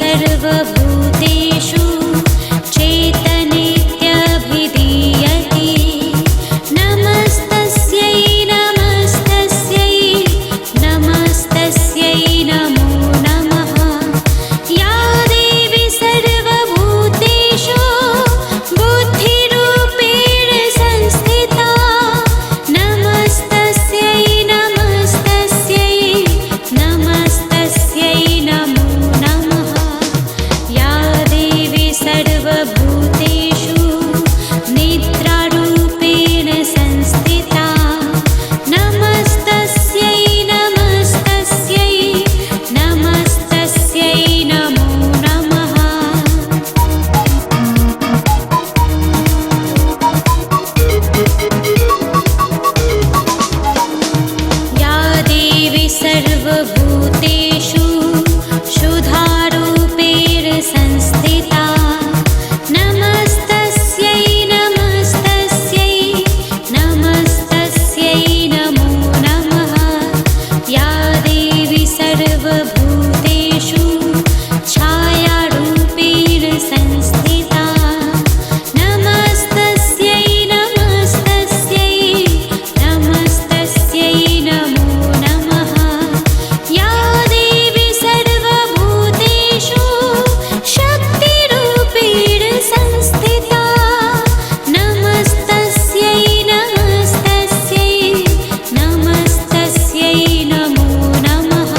सर्वभूतेषु चेतनेत्यभिधीयते। नमस्तस्यै नमस्तस्यै नमस्तस्यै नमो नमः। या देवी सर्वभूतेषु बुद्धिरूपेण संस्थिता। नमस्तस्यै नमस्तस्यै नमस्तस्यै नमो नमः। या देवी सर्वभूतेषु निद्रारूपेण संस्थिता। नमस्तस्यै नमस्तस्यै नमस्तस्यै नमो नमः। या देवी सर्वभूतेषु शुद्धारूपेण संस्थिता। नमस्तस्यै नमस्तस्यै नमस्तस्यै नमो नमः। या देवी सर्वभूतेषु छायारूपेण संस्थिता। नमस्तस्यै नमस्तस्यै नमस्तस्यै नमो नमः। या देवी सर्वभूतेषु शक्तिरूपेण संस्थिता। नमस्तस्यै नमस्तस्यै नमस्तस्यै नमो नमः।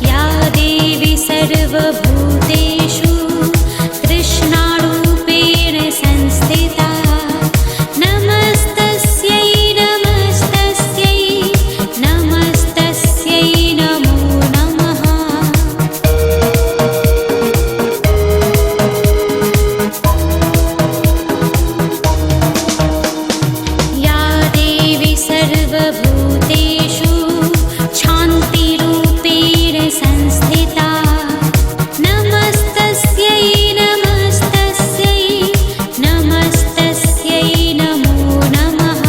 या देवी सर्वभूतेषु कृष्णारूपेण संस्थिता। नमस्तस्यै नमस्तस्यै नमस्तस्यै नमो नमः। या देवी सर्वभूतेषु शान्तिरूपेण संस्थिता। नमस्तस्यै नमस्तस्यै नमस्तस्यै नमो नमः।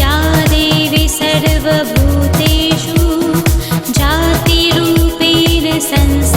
या देवी सर्वभूतेषु जातिरूपेण संस्थिता।